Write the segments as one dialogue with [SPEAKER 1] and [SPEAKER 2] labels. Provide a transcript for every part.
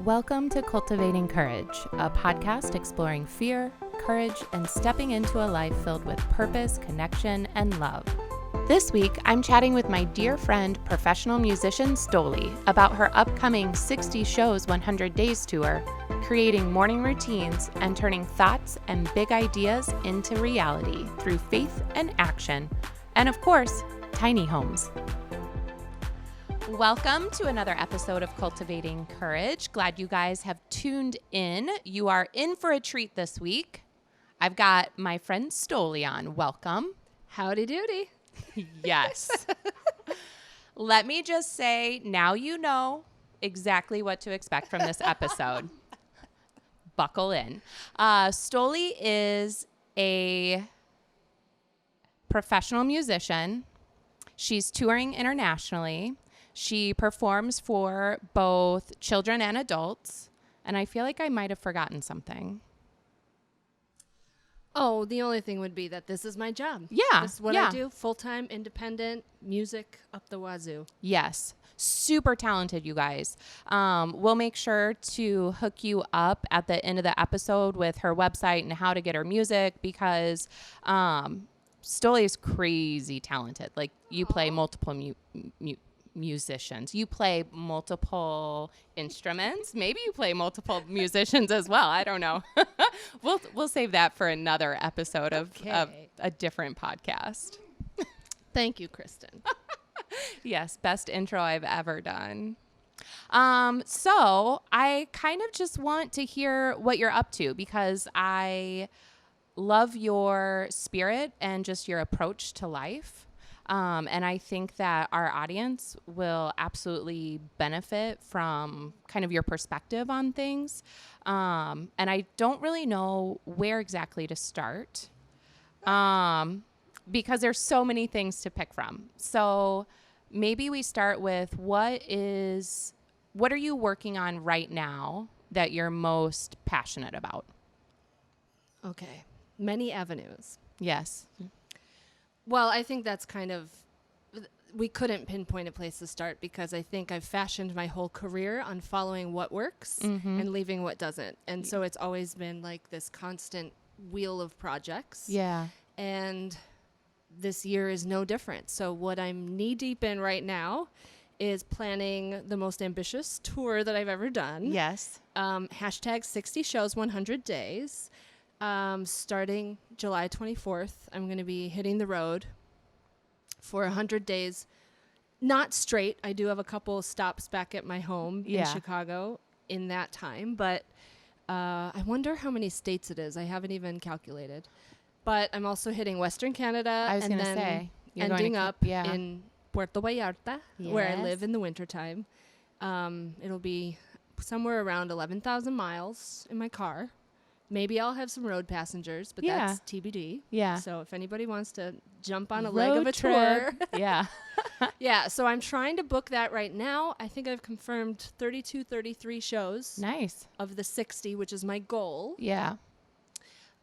[SPEAKER 1] Welcome to Cultivating Courage, a podcast exploring fear, courage, and stepping into a life filled with purpose, connection, and love. This week, I'm chatting with my dear friend, professional musician Stolie, about her upcoming 60 Shows 100 Days tour, creating morning routines and turning thoughts and big ideas into reality through faith and action, and of course, tiny homes. Welcome to another episode of Cultivating Courage. Glad you guys have tuned in. You are in for a treat this week. I've got my friend Stolie on. Welcome.
[SPEAKER 2] Howdy doody.
[SPEAKER 1] Yes. Let me just say, now you know exactly what to expect from this episode. Buckle in. Stolie is a professional musician. She's touring internationally. She performs for both children and adults. And I feel like I might have forgotten something.
[SPEAKER 2] Oh, the only thing would be that this is my job.
[SPEAKER 1] Yeah.
[SPEAKER 2] This is what I do. Full-time, independent, music up the wazoo.
[SPEAKER 1] Yes. Super talented, you guys. We'll make sure to hook you up at the end of the episode with her website and how to get her music because Stolie is crazy talented. Like, you play multiple musicians. You play multiple instruments. Maybe you play multiple musicians as well. I don't know. We'll save that for another episode of a different podcast.
[SPEAKER 2] Thank you, Kristen.
[SPEAKER 1] Yes, best intro I've ever done. So I kind of just want to hear what you're up to because I love your spirit and just your approach to life. And I think that our audience will absolutely benefit from kind of your perspective on things. And I don't really know where exactly to start because there's so many things to pick from. So maybe we start with what are you working on right now that you're most passionate about?
[SPEAKER 2] Okay. Many avenues.
[SPEAKER 1] Yes.
[SPEAKER 2] Well, I think that's we couldn't pinpoint a place to start because I think I've fashioned my whole career on following what works and leaving what doesn't. And so it's always been like this constant wheel of projects.
[SPEAKER 1] Yeah.
[SPEAKER 2] And this year is no different. So what I'm knee deep in right now is planning the most ambitious tour that I've ever done.
[SPEAKER 1] Yes.
[SPEAKER 2] Hashtag 60 Shows 100 Days. Starting July 24th, I'm going to be hitting the road for 100 days. Not straight. I do have a couple stops back at my home in Chicago in that time. But I wonder how many states it is. I haven't even calculated. But I'm also hitting Western Canada.
[SPEAKER 1] I was going to say.
[SPEAKER 2] Ending up in Puerto Vallarta, where I live in the wintertime. It'll be somewhere around 11,000 miles in my car. Maybe I'll have some road passengers, but that's TBD. Yeah. So if anybody wants to jump on a leg of a tour.
[SPEAKER 1] Yeah.
[SPEAKER 2] Yeah. So I'm trying to book that right now. I think I've confirmed 32, 33 shows.
[SPEAKER 1] Nice.
[SPEAKER 2] Of the 60, which is my goal.
[SPEAKER 1] Yeah.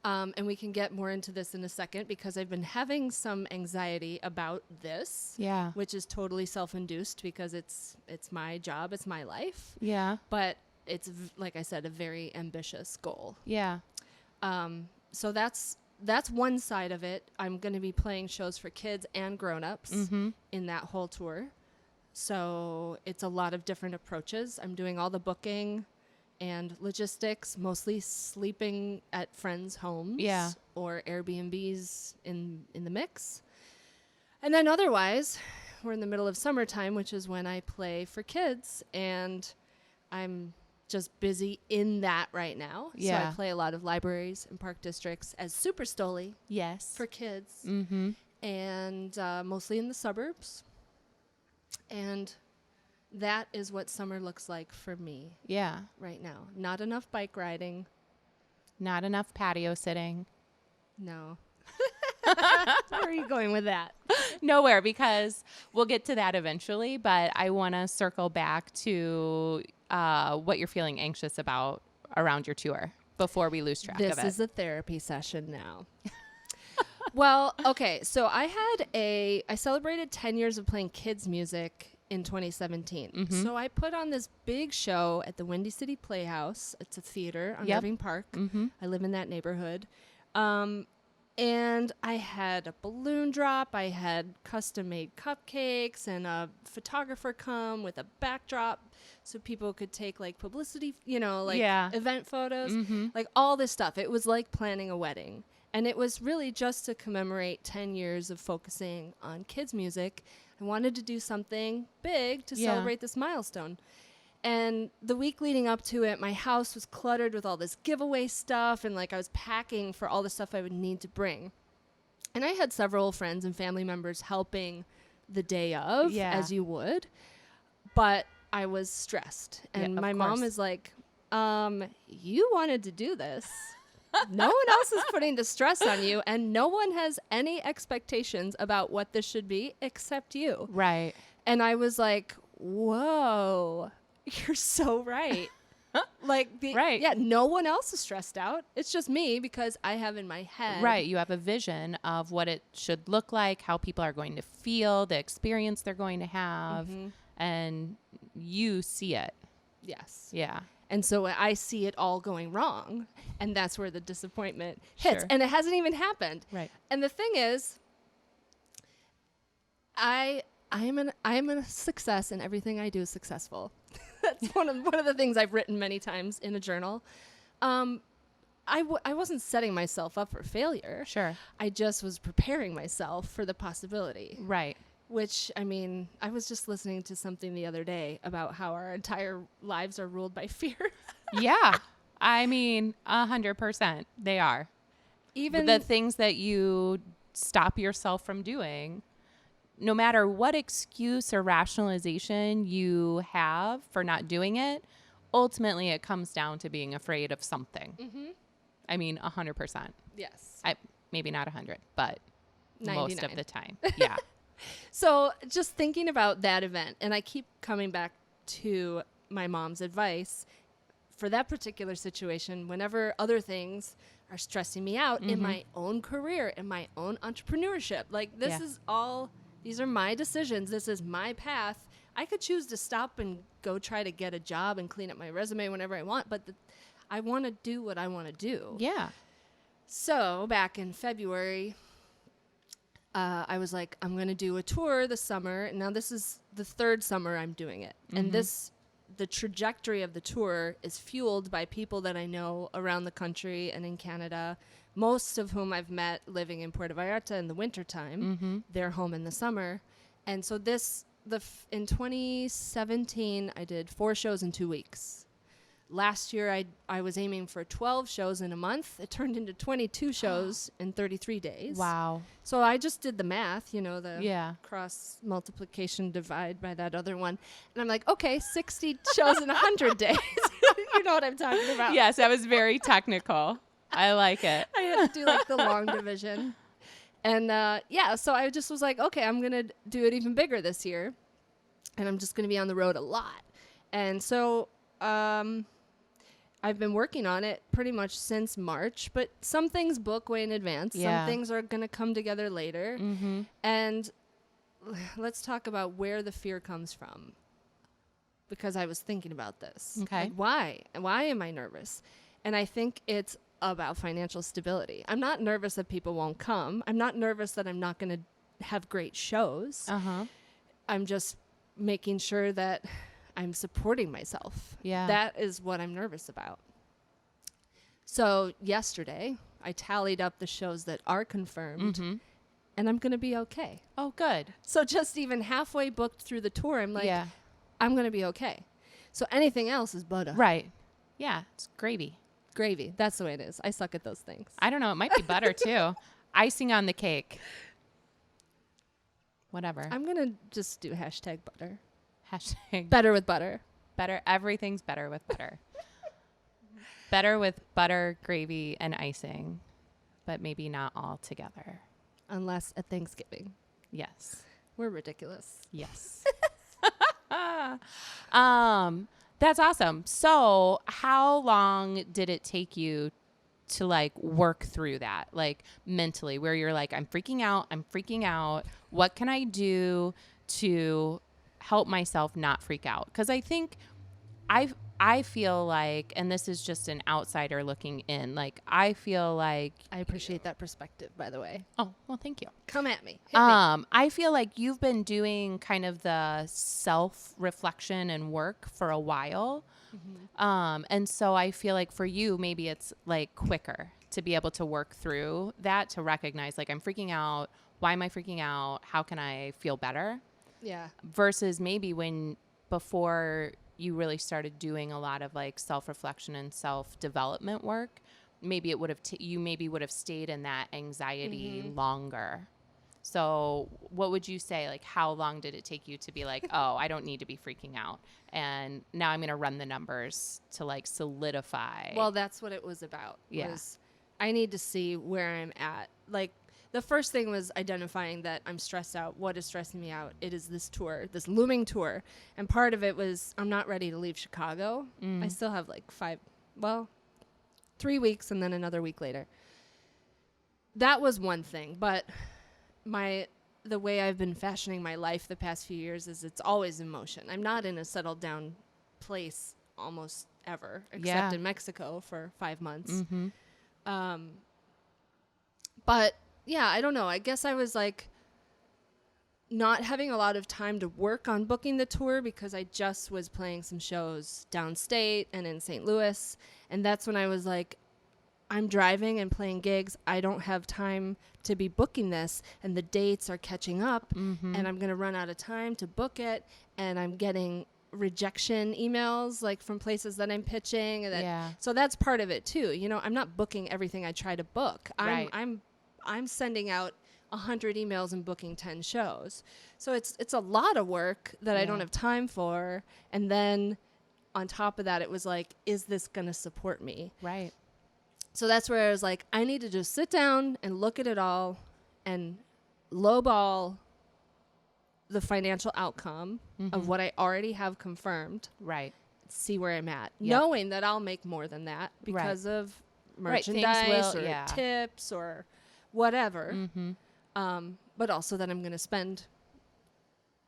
[SPEAKER 2] And we can get more into this in a second because I've been having some anxiety about this. Yeah. Which is totally self-induced because it's my job. It's my life. Yeah. But it's, like I said, a very ambitious goal. Yeah. So that's one side of it. I'm going to be playing shows for kids and grown-ups in that whole tour. So it's a lot of different approaches. I'm doing all the booking and logistics, mostly sleeping at friends' homes or Airbnbs in the mix. And then otherwise, we're in the middle of summertime, which is when I play for kids, and I'm just busy in that right now. Yeah. So I play a lot of libraries and park districts as Super Stolie. Yes. For kids. And mostly in the suburbs. And that is what summer looks like for me. Yeah. Right now. Not enough bike riding.
[SPEAKER 1] Not enough patio sitting.
[SPEAKER 2] No. Where are you going with that?
[SPEAKER 1] Nowhere, because we'll get to that eventually, but I want to circle back to what you're feeling anxious about around your tour before we lose track of it.
[SPEAKER 2] This is a therapy session now. Well, okay, so I celebrated 10 years of playing kids music in 2017. So I put on this big show at the Windy City Playhouse. It's a theater on Irving Park. I live in that neighborhood. And I had a balloon drop. I had custom-made cupcakes and a photographer come with a backdrop so people could take, like, publicity, event photos, like all this stuff. It was like planning a wedding. And it was really just to commemorate 10 years of focusing on kids' music. I wanted to do something big to celebrate this milestone. And the week leading up to it, my house was cluttered with all this giveaway stuff, and like I was packing for all the stuff I would need to bring. And I had several friends and family members helping the day of, as you would. But I was stressed. And my mom is like, you wanted to do this. No one else is putting the stress on you, and no one has any expectations about what this should be except you.
[SPEAKER 1] Right.
[SPEAKER 2] And I was like, whoa. You're so right.
[SPEAKER 1] Right.
[SPEAKER 2] Yeah, no one else is stressed out. It's just me because I have in my head.
[SPEAKER 1] Right. You have a vision of what it should look like, how people are going to feel, the experience they're going to have, and you see it.
[SPEAKER 2] Yes.
[SPEAKER 1] Yeah.
[SPEAKER 2] And so I see it all going wrong, and that's where the disappointment hits. And it hasn't even happened.
[SPEAKER 1] Right.
[SPEAKER 2] And the thing is, I'm a success, and everything I do is successful. That's one of the things I've written many times in a journal. I wasn't setting myself up for failure.
[SPEAKER 1] Sure.
[SPEAKER 2] I just was preparing myself for the possibility.
[SPEAKER 1] Right.
[SPEAKER 2] Which, I mean, I was just listening to something the other day about how our entire lives are ruled by fear.
[SPEAKER 1] Yeah. I mean, 100%. They are. Even the things that you stop yourself from doing, no matter what excuse or rationalization you have for not doing it, ultimately it comes down to being afraid of something. I mean, 100%.
[SPEAKER 2] Yes.
[SPEAKER 1] Maybe not 100, but
[SPEAKER 2] 99.
[SPEAKER 1] Most of the time. Yeah.
[SPEAKER 2] So just thinking about that event, and I keep coming back to my mom's advice for that particular situation, whenever other things are stressing me out in my own career, in my own entrepreneurship. Like, this is all, these are my decisions. This is my path. I could choose to stop and go try to get a job and clean up my resume whenever I want, but I want to do what I want to do. Yeah. So back in February, I was like, I'm going to do a tour this summer. Now, this is the third summer I'm doing it. And the trajectory of the tour is fueled by people that I know around the country and in Canada, most of whom I've met living in Puerto Vallarta in the wintertime. They're home in the summer. And so in 2017, I did 4 shows in 2 weeks. Last year, I was aiming for 12 shows in a month. It turned into 22 shows in 33 days. Wow. So I just did the math, the cross multiplication divide by that other one. And I'm like, okay, 60 shows in 100 days. You know what I'm talking about.
[SPEAKER 1] Yes, that was very technical. I like it.
[SPEAKER 2] I had to do like the long division. And so I just was like, okay, I'm going to do it even bigger this year. And I'm just going to be on the road a lot. And so I've been working on it pretty much since March, but some things book way in advance. Some things are going to come together later. And let's talk about where the fear comes from, because I was thinking about this. Okay. Like, why? Why am I nervous? And I think it's about financial stability. I'm not nervous that people won't come. I'm not nervous that I'm not going to have great shows. I'm just making sure that I'm supporting myself. Yeah. That is what I'm nervous about. So yesterday, I tallied up the shows that are confirmed, and I'm going to be okay.
[SPEAKER 1] Oh, good.
[SPEAKER 2] So just even halfway booked through the tour, I'm like, I'm going to be okay. So anything else is butter.
[SPEAKER 1] Right. Yeah, it's gravy.
[SPEAKER 2] Gravy. That's the way it is. I suck at those things.
[SPEAKER 1] I don't know. It might be butter, too. Icing on the cake. Whatever.
[SPEAKER 2] I'm going to just do #butter.
[SPEAKER 1] Better
[SPEAKER 2] with butter.
[SPEAKER 1] Better. Everything's better with butter. Better with butter, gravy, and icing, but maybe not all together.
[SPEAKER 2] Unless at Thanksgiving.
[SPEAKER 1] Yes.
[SPEAKER 2] We're ridiculous.
[SPEAKER 1] Yes. That's awesome. So how long did it take you to like work through that, like mentally, where you're like, I'm freaking out. What can I do to help myself not freak out. Because I think I feel like, and this is just an outsider looking in, like I feel like
[SPEAKER 2] I appreciate that perspective, by the way.
[SPEAKER 1] Oh, well, thank you.
[SPEAKER 2] Come at me. Hit me.
[SPEAKER 1] I feel like you've been doing kind of the self-reflection and work for a while. Mm-hmm. And so I feel like for you, maybe it's like quicker to be able to work through that, to recognize like I'm freaking out. Why am I freaking out? How can I feel better?
[SPEAKER 2] Yeah.
[SPEAKER 1] Versus maybe when before you really started doing a lot of like self-reflection and self-development work, maybe it would have you maybe would have stayed in that anxiety longer. So what would you say, like how long did it take you to be like, oh, I don't need to be freaking out, and now I'm going to run the numbers to like solidify?
[SPEAKER 2] Well, that's what it was about.
[SPEAKER 1] Yeah.
[SPEAKER 2] Was I need to see where I'm at. Like the first thing was identifying that I'm stressed out. What is stressing me out? It is this tour, this looming tour. And part of it was I'm not ready to leave Chicago. I still have like 3 weeks and then another week later. That was one thing. But the way I've been fashioning my life the past few years is it's always in motion. I'm not in a settled down place almost ever, except in Mexico for 5 months. Mm-hmm. But yeah, I don't know. I guess I was like not having a lot of time to work on booking the tour because I just was playing some shows downstate and in St. Louis. And that's when I was like, I'm driving and playing gigs. I don't have time to be booking this. And the dates are catching up. Mm-hmm. And I'm going to run out of time to book it. And I'm getting rejection emails like from places that I'm pitching. And so that's part of it too. You know, I'm not booking everything I try to book.
[SPEAKER 1] Right.
[SPEAKER 2] I'm sending out 100 emails and booking 10 shows. So it's a lot of work that I don't have time for. And then on top of that, it was like, is this going to support me?
[SPEAKER 1] Right.
[SPEAKER 2] So that's where I was like, I need to just sit down and look at it all and lowball the financial outcome of what I already have confirmed.
[SPEAKER 1] Right.
[SPEAKER 2] See where I'm at. Yep. Knowing that I'll make more than that because of merchandise or tips or whatever. Mm-hmm. But also that I'm going to spend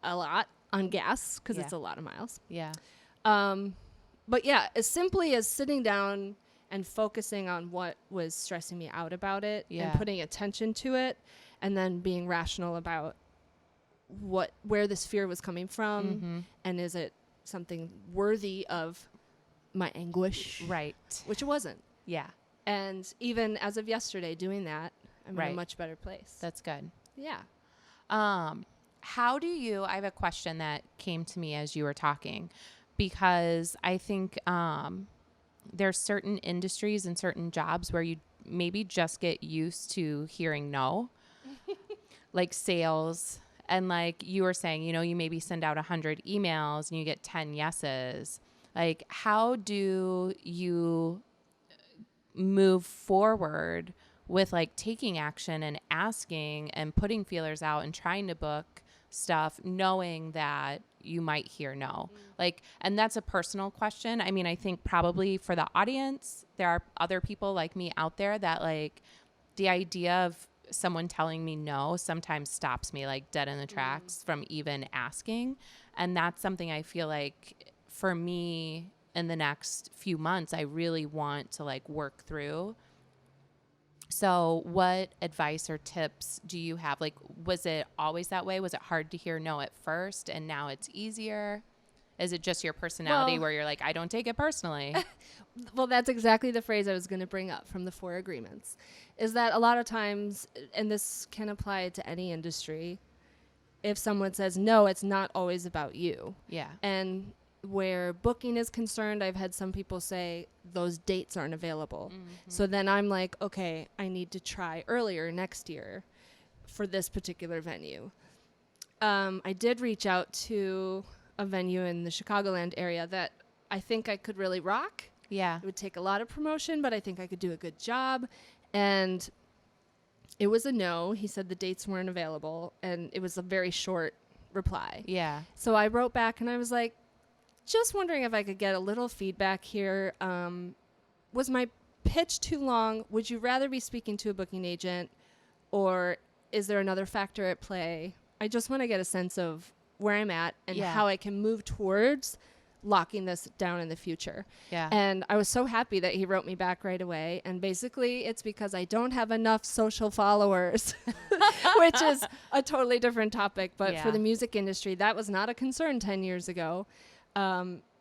[SPEAKER 2] a lot on gas because it's a lot of miles. Yeah. But yeah, as simply as sitting down and focusing on what was stressing me out about it and putting attention to it and then being rational about where this fear was coming from and is it something worthy of my anguish? Right. Which it wasn't. Yeah. And even as of yesterday doing that, I'm in a much better place.
[SPEAKER 1] That's good.
[SPEAKER 2] Yeah.
[SPEAKER 1] How do you, I have a question that came to me as you were talking, because I think there's certain industries and certain jobs where you maybe just get used to hearing no, like sales. And like you were saying, you know, you maybe send out 100 emails and you get 10 yeses. Like, how do you move forward with like taking action and asking and putting feelers out and trying to book stuff, knowing that you might hear no? Like, and that's a personal question. I mean, I think probably for the audience, there are other people like me out there that like the idea of someone telling me no sometimes stops me like dead in the tracks from even asking. And that's something I feel like for me in the next few months, I really want to like work through. So what advice or tips do you have? Like, was it always that way? Was it hard to hear no at first and now it's easier? Is it just your personality where you're like, I don't take it personally?
[SPEAKER 2] Well, that's exactly the phrase I was going to bring up from the 4 agreements, is that a lot of times, and this can apply to any industry, if someone says no, it's not always about you. Yeah. And where booking is concerned, I've had some people say those dates aren't available. Mm-hmm. So then I'm like, okay, I need to try earlier next year for this particular venue. I did reach out to a venue in the Chicagoland area that I think I could really rock. Yeah. It would take a lot of promotion, but I think I could do a good job. And it was a no. He said the dates weren't available, and it was a very short reply. Yeah. So I wrote back and I was like, just wondering if I could get a little feedback here. Was my pitch too long? Would you rather be speaking to a booking agent, or is there another factor at play? I just want to get a sense of where I'm at and how I can move towards locking this down in the future.
[SPEAKER 1] Yeah.
[SPEAKER 2] And I was so happy that he wrote me back right away. And basically it's because I don't have enough social followers, which is a totally different topic. But for the music industry, that was not a concern 10 years ago.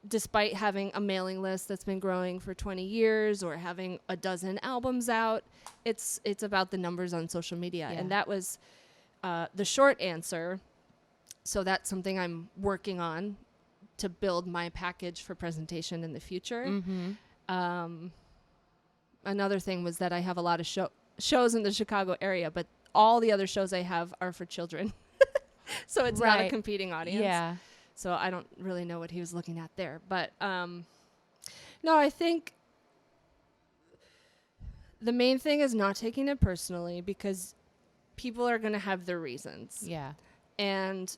[SPEAKER 2] Despite having a mailing list that's been growing for 20 years or having a dozen albums out, it's about the numbers on social media. And that was the short answer. So that's something I'm working on to build my package for presentation in the future. Mm-hmm. Another thing was that I have a lot of shows in the Chicago area, but all the other shows I have are for children. So it's not a competing audience.
[SPEAKER 1] Yeah.
[SPEAKER 2] So I don't really know what he was looking at there. But no, I think the main thing is not taking it personally, because people are going to have their reasons.
[SPEAKER 1] Yeah.
[SPEAKER 2] And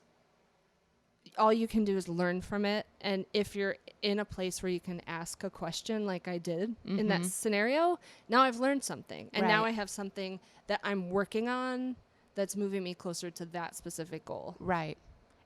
[SPEAKER 2] all you can do is learn from it. And if you're in a place where you can ask a question like I did in that scenario, now I've learned something. And now I have something that I'm working on that's moving me closer to that specific goal.
[SPEAKER 1] Right.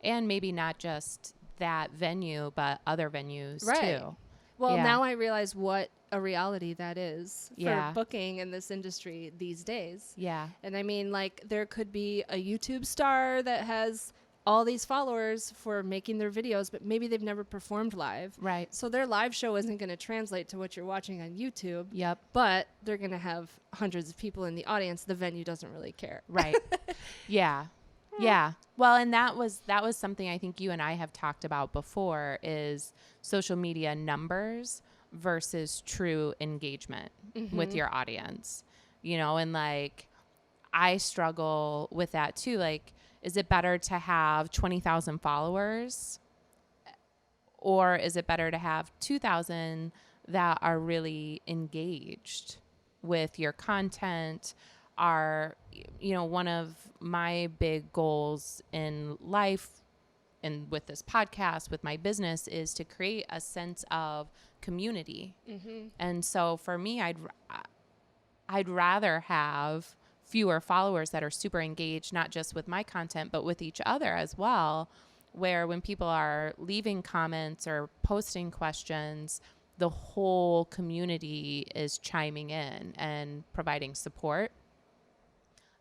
[SPEAKER 1] And maybe not just that venue, but other venues too.
[SPEAKER 2] Well, now I realize what a reality that is for booking in this industry these days.
[SPEAKER 1] Yeah.
[SPEAKER 2] And I mean, like, there could be a YouTube star that has all these followers for making their videos, but maybe they've never performed live.
[SPEAKER 1] Right.
[SPEAKER 2] So their live show isn't going to translate to what you're watching on YouTube.
[SPEAKER 1] Yep.
[SPEAKER 2] But they're going to have hundreds of people in the audience. The venue doesn't really care.
[SPEAKER 1] Right. Yeah. Yeah. Well, and that was something I think you and I have talked about before, is social media numbers versus true engagement with your audience, you know, and like, I struggle with that too. Like, is it better to have 20,000 followers, or is it better to have 2,000 that are really engaged with your content? Are, you know, one of my big goals in life and with this podcast, with my business, is to create a sense of community. And so for me, I'd rather have fewer followers that are super engaged, not just with my content, but with each other as well, where when people are leaving comments or posting questions, the whole community is chiming in and providing support.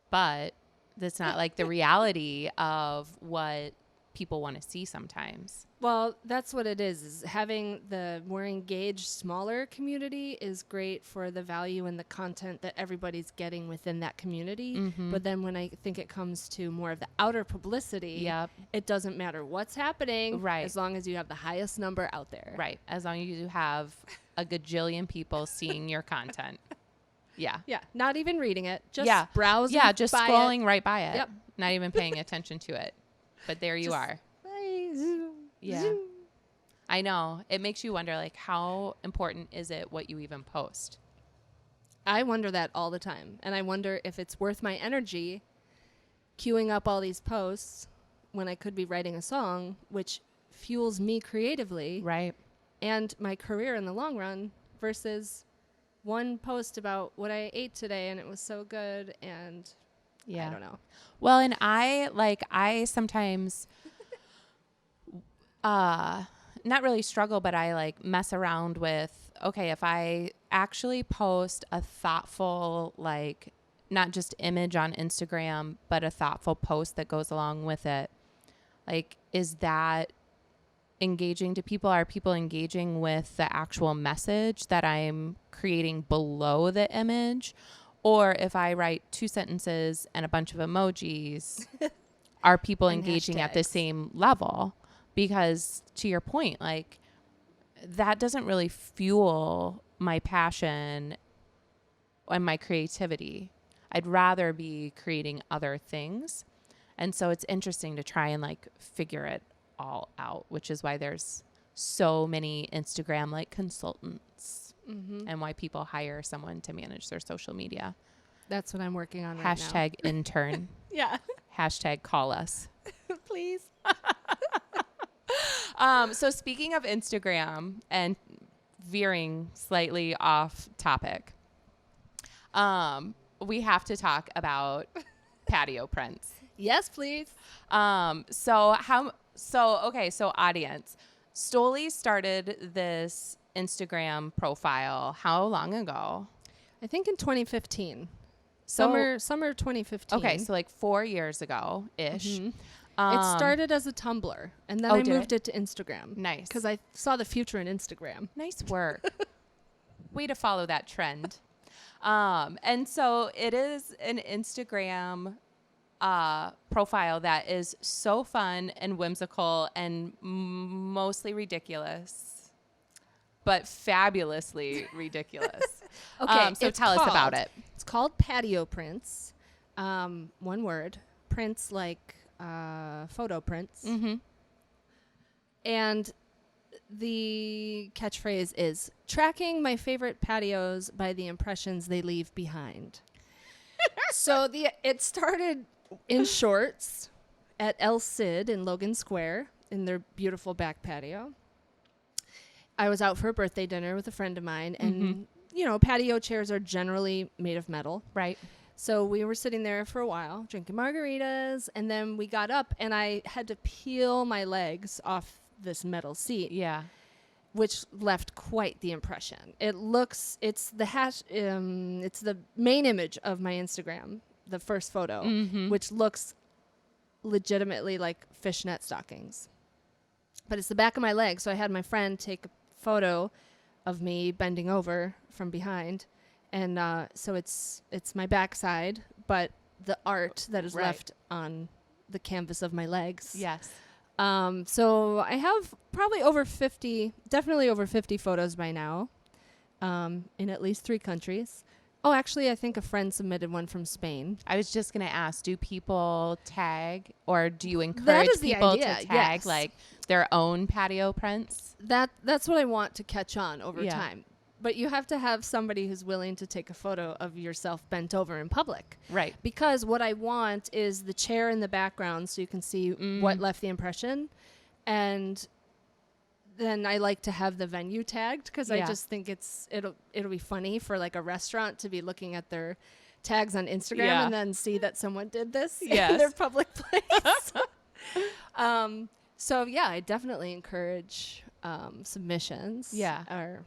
[SPEAKER 1] But that's not like the reality of what people want to see sometimes.
[SPEAKER 2] Well, that's what it is having the more engaged, smaller community is great for the value and the content that everybody's getting within that community. But then when I think it comes to more of the outer publicity, it doesn't matter what's happening, as long as you have the highest number out there. Right.
[SPEAKER 1] As long as you have a gajillion people seeing your content. Yeah.
[SPEAKER 2] Yeah. Not even reading it. Just browsing.
[SPEAKER 1] Yeah. Just scrolling right by it. Yep. Not even paying attention to it. But there you are. Zoom. I know. It makes you wonder, like, how important is it what you even post?
[SPEAKER 2] I wonder that all the time. And I wonder if it's worth my energy queuing up all these posts when I could be writing a song, which fuels me creatively.
[SPEAKER 1] Right.
[SPEAKER 2] And my career in the long run, versus one post about what I ate today and it was so good, and I don't know.
[SPEAKER 1] Well, and I sometimes not really struggle, but I like mess around with, okay, if I actually post a thoughtful, like, not just image on Instagram, but a thoughtful post that goes along with it, like, is that engaging to people? Are people engaging with the actual message that I'm creating below the image? Or if I write 2 sentences and a bunch of emojis, are people engaging at the same level? Because to your point, like, that doesn't really fuel my passion and my creativity. I'd rather be creating other things. And so it's interesting to try and like figure it all out, which is why there's so many Instagram like consultants and why people hire someone to manage their social media.
[SPEAKER 2] That's what I'm working on right
[SPEAKER 1] now. Hashtag intern.
[SPEAKER 2] Yeah.
[SPEAKER 1] Hashtag call us.
[SPEAKER 2] Please.
[SPEAKER 1] So speaking of Instagram and veering slightly off topic, we have to talk about patio prints.
[SPEAKER 2] Yes, please.
[SPEAKER 1] So So audience, Stolie started this Instagram profile how long ago?
[SPEAKER 2] I think in 2015. Summer 2015.
[SPEAKER 1] Okay, so like 4 years ago-ish.
[SPEAKER 2] Mm-hmm. It started as a Tumblr, and then I moved it to Instagram.
[SPEAKER 1] Nice.
[SPEAKER 2] Because I saw the future in Instagram.
[SPEAKER 1] Nice work. Way to follow that trend. And so it is an Instagram profile that is so fun and whimsical and mostly ridiculous, but fabulously ridiculous.
[SPEAKER 2] Okay,
[SPEAKER 1] so tell us about it.
[SPEAKER 2] It's called Patio Prints. One word. Prints like photo prints.
[SPEAKER 1] Mm-hmm.
[SPEAKER 2] And the catchphrase is tracking my favorite patios by the impressions they leave behind. So it started in shorts at El Cid in Logan Square in their beautiful back patio. I was out for a birthday dinner with a friend of mine, and patio chairs are generally made of metal.
[SPEAKER 1] Right.
[SPEAKER 2] So we were sitting there for a while drinking margaritas, and then we got up and I had to peel my legs off this metal seat.
[SPEAKER 1] Yeah.
[SPEAKER 2] Which left quite the impression. It's the main image of my Instagram, the first photo, which looks legitimately like fishnet stockings. But it's the back of my leg, so I had my friend take a photo of me bending over from behind. And so it's my backside, but the art that is left on the canvas of my legs.
[SPEAKER 1] Yes.
[SPEAKER 2] So I have probably definitely over 50 photos by now, in at least 3 countries. Oh, actually, I think a friend submitted one from Spain.
[SPEAKER 1] I was just going to ask, do people tag, or do you encourage people to tag like their own patio prints?
[SPEAKER 2] That's what I want to catch on over time. But you have to have somebody who's willing to take a photo of yourself bent over in public.
[SPEAKER 1] Right.
[SPEAKER 2] Because what I want is the chair in the background so you can see what left the impression. And then I like to have the venue tagged because I just think it'll be funny for like a restaurant to be looking at their tags on Instagram and then see that someone did this in their public place. So yeah, I definitely encourage submissions.
[SPEAKER 1] Yeah.
[SPEAKER 2] Or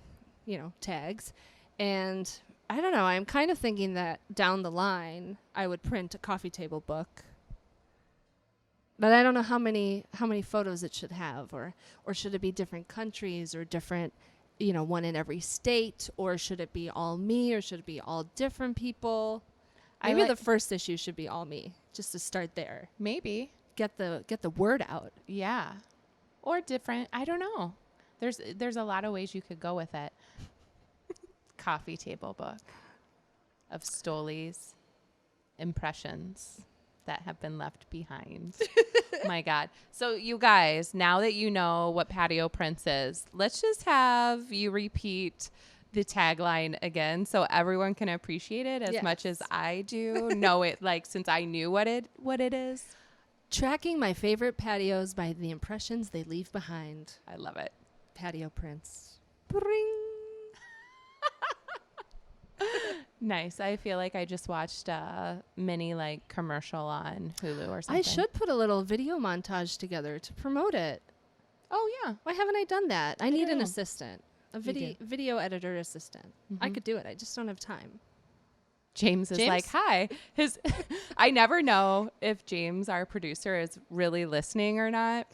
[SPEAKER 2] tags. And I don't know, I'm kind of thinking that down the line I would print a coffee table book. But I don't know how many photos it should have, or should it be different countries or different, one in every state, or should it be all me, or should it be all different people? Maybe the first issue should be all me, just to start there.
[SPEAKER 1] Maybe
[SPEAKER 2] get the word out.
[SPEAKER 1] Yeah, or different. I don't know. There's a lot of ways you could go with it. Coffee table book of Stolies impressions that have been left behind. My God. So you guys, now that you know what patio prints is, let's just have you repeat the tagline again so everyone can appreciate it as much as I do. Know it, like, since I knew what it is.
[SPEAKER 2] Tracking my favorite patios by the impressions they leave behind.
[SPEAKER 1] I love it.
[SPEAKER 2] Patio prints. Bring.
[SPEAKER 1] Nice. I feel like I just watched a mini commercial on Hulu or something.
[SPEAKER 2] I should put a little video montage together to promote it.
[SPEAKER 1] Oh yeah.
[SPEAKER 2] Why haven't I done that? I need an assistant, a video editor assistant. I could do it. I just don't have time.
[SPEAKER 1] James is like, hi. I never know if James, our producer, is really listening or not.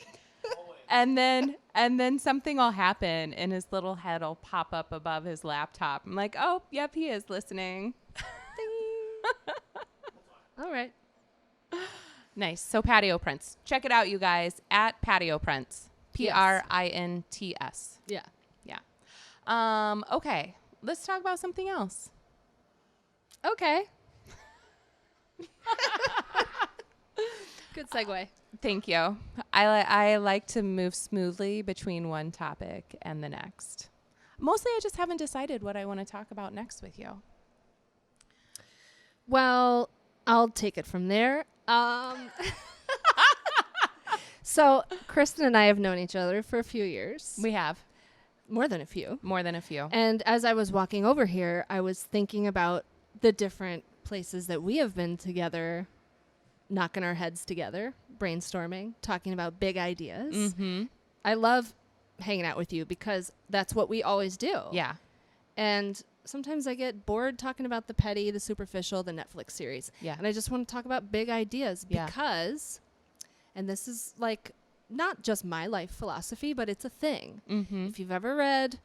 [SPEAKER 1] And then something will happen and his little head will pop up above his laptop. I'm like, oh, yep, he is listening.
[SPEAKER 2] All right.
[SPEAKER 1] Nice. So patio prints. Check it out, you guys, at patio prints. Prints.
[SPEAKER 2] Yeah.
[SPEAKER 1] Yeah. Okay. Let's talk about something else.
[SPEAKER 2] Okay. Good segue.
[SPEAKER 1] Thank you. I like to move smoothly between one topic and the next. Mostly I just haven't decided what I want to talk about next with you.
[SPEAKER 2] Well, I'll take it from there. So Kristen and I have known each other for a few years.
[SPEAKER 1] We have.
[SPEAKER 2] More than a few. And as I was walking over here, I was thinking about the different places that we have been together knocking our heads together, brainstorming, talking about big ideas. I love hanging out with you because that's what we always do.
[SPEAKER 1] Yeah.
[SPEAKER 2] And sometimes I get bored talking about the petty, the superficial, the Netflix series.
[SPEAKER 1] Yeah.
[SPEAKER 2] And I just want to talk about big ideas because, and this is like not just my life philosophy, but it's a thing. If you've ever read,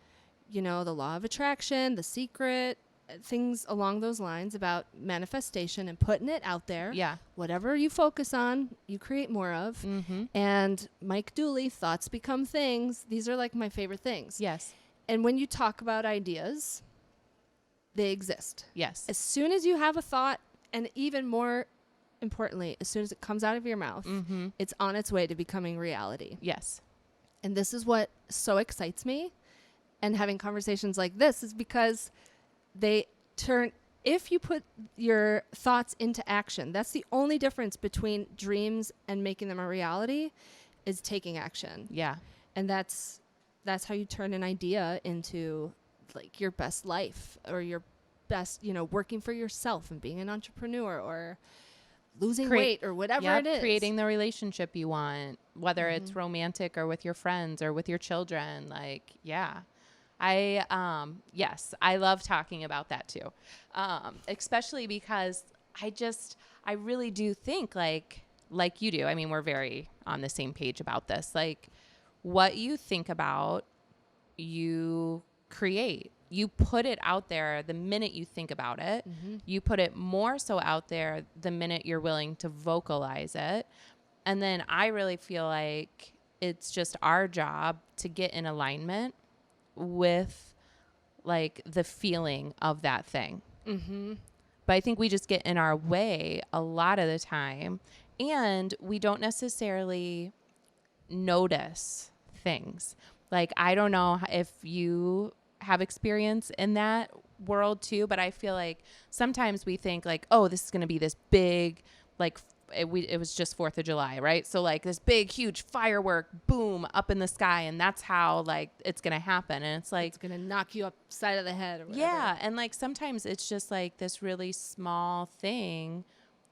[SPEAKER 2] you know, The Law of Attraction, The Secret, things along those lines about manifestation and putting it out there.
[SPEAKER 1] Yeah.
[SPEAKER 2] Whatever you focus on, you create more of. And Mike Dooley, thoughts become things. These are like my favorite things.
[SPEAKER 1] Yes.
[SPEAKER 2] And when you talk about ideas, they exist.
[SPEAKER 1] Yes.
[SPEAKER 2] As soon as you have a thought, and even more importantly, as soon as it comes out of your mouth, it's on its way to becoming reality.
[SPEAKER 1] Yes.
[SPEAKER 2] And this is what so excites me. And having conversations like this is because they turn, if you put your thoughts into action, that's the only difference between dreams and making them a reality, is taking action.
[SPEAKER 1] Yeah.
[SPEAKER 2] And that's how you turn an idea into like your best life, or your best, you know, working for yourself and being an entrepreneur, or losing weight, or whatever it is.
[SPEAKER 1] Creating the relationship you want, whether it's romantic or with your friends or with your children. Like, yeah. Yes, I love talking about that too. Especially because I really do think like you do. I mean, we're very on the same page about this. Like, what you think about, you create. You put it out there the minute you think about it. You put it more so out there the minute you're willing to vocalize it. And then I really feel like it's just our job to get in alignment with like the feeling of that thing. But I think we just get in our way a lot of the time, and we don't necessarily notice things. Like, I don't know if you have experience in that world too, but I feel like sometimes we think like, oh, this is going to be this big, like, it was just 4th of July, right? So like this big, huge firework boom up in the sky, and that's how like it's going to happen. And it's like,
[SPEAKER 2] it's going to knock you upside of the head or whatever.
[SPEAKER 1] Yeah. And like sometimes it's just like this really small thing,